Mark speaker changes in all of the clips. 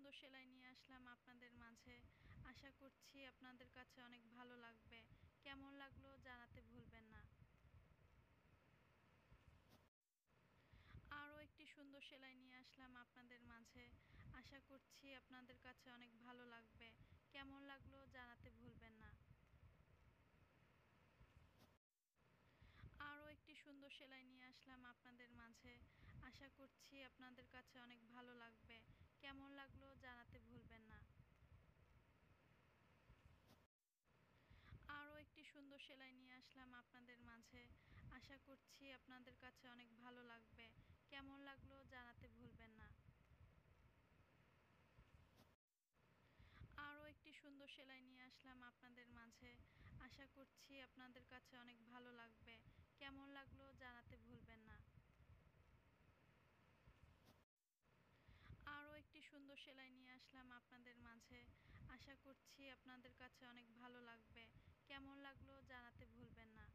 Speaker 1: সুন্দর সেলাই নিয়ে আসলাম আপনাদের মাঝে। আশা করছি আপনাদের কাছে অনেক ভালো লাগবে। কেমন লাগলো জানাতে ভুলবেন না। আরও একটি সুন্দর সেলাই নিয়ে আসলাম আপনাদের মাঝে। আশা করছি আপনাদের কাছে অনেক ভালো লাগবে। কেমন লাগলো জানাতে ভুলবেন না। আরও একটি সুন্দর সেলাই নিয়ে আসলাম আপনাদের মাঝে। আশা করছি আপনাদের কাছে অনেক ভালো লাগবে। কেমন লাগলো জানাতে ভুলবেন না। আরও একটি সুন্দর সেলাই নিয়ে আসলাম আপনাদের মাঝে। আশা করছি আপনাদের কাছে অনেক ভালো লাগবে। কেমন লাগলো জানাতে ভুলবেন না। আরও একটি সুন্দর সেলাই নিয়ে আসলাম আপনাদের মাঝে। আশা করছি আপনাদের কাছে অনেক ভালো লাগবে। কেমন লাগলো জানাতে ভুলবেন না। আরও একটি সুন্দর সেলাই নিয়ে আসলাম আপনাদের মাঝে। আশা করছি আপনাদের কাছে অনেক ভালো লাগবে। কেমন লাগলো জানাতে ভুলবেন না।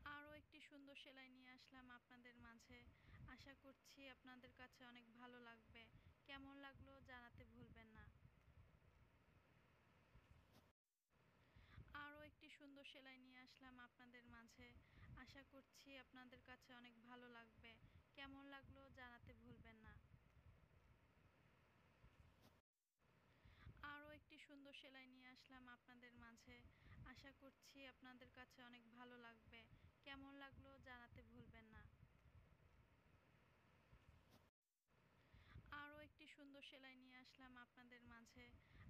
Speaker 1: আরও একটি সুন্দর সেলাই নিয়ে আসলাম আপনাদের মাঝে। আশা করছি আপনাদের কাছে অনেক ভালো লাগবে। কেমন লাগলো জানাতে ভুলবেন না। আরও একটি সুন্দর সেলাই নিয়ে আসলাম আপনাদের মাঝে। আশা করছি আপনাদের কাছে অনেক ভালো লাগবে। কেমন লাগলো জানাতে ভুলবেন না। আরও একটি সুন্দর সেলাই নিয়ে আসলাম আপনাদের মাঝে। আশা করছি আপনাদের কাছে অনেক ভালো লাগবে। কেমন লাগলো জানাতে ভুলবেন না। আরও একটি সুন্দর সেলাই নিয়ে আসলাম আপনাদের মাঝে।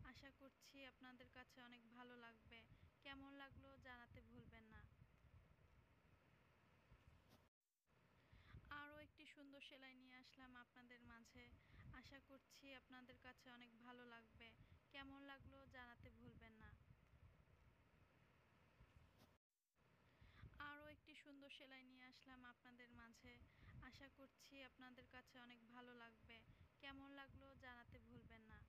Speaker 1: আশা করছি আপনাদের কাছে অনেক ভালো লাগবে। কেমন লাগলো জানাতে ভুলবেন না। আরও একটি সুন্দর সেলাই নিয়ে আসলাম আপনাদের মাঝে। আশা করছি আপনাদের কাছে অনেক ভালো লাগবে। কেমন লাগলো জানাতে ভুলবেন না। আরও একটি সুন্দর সেলাই নিয়ে আসলাম আপনাদের মাঝে। আশা করছি আপনাদের কাছে অনেক ভালো লাগবে। কেমন লাগলো জানাতে ভুলবেন না।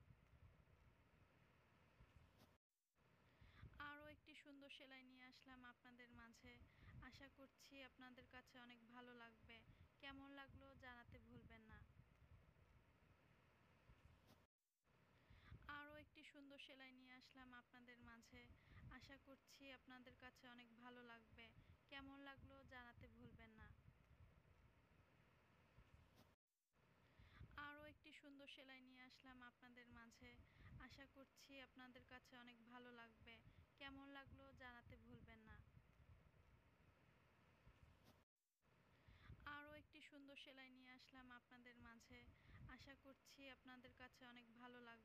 Speaker 1: আরও একটি সুন্দর সেলাই নিয়ে আসলাম আপনাদের মাঝে। আশা করছি আপনাদের কাছে অনেক ভালো লাগবে। কেমন লাগলো জানাতে ভুলবেন না। আরও একটি সুন্দর সেলাই নিয়ে আসলাম আপনাদের মাঝে। আশা করছি আপনাদের কাছে অনেক ভালো লাগবে। কেমন লাগলো জানাতে ভুলবেন না। আরও একটি সুন্দর সেলাই নিয়ে আসলাম আপনাদের মাঝে। আশা করছি আপনাদের কাছে অনেক ভালো লাগবে। কেমন লাগলো জানাতে ভুলবেন না। আরও একটি সুন্দর সেলাই নিয়ে আসলাম আপনাদের মাঝে। আশা করছি আপনাদের কাছে অনেক ভালো লাগবে।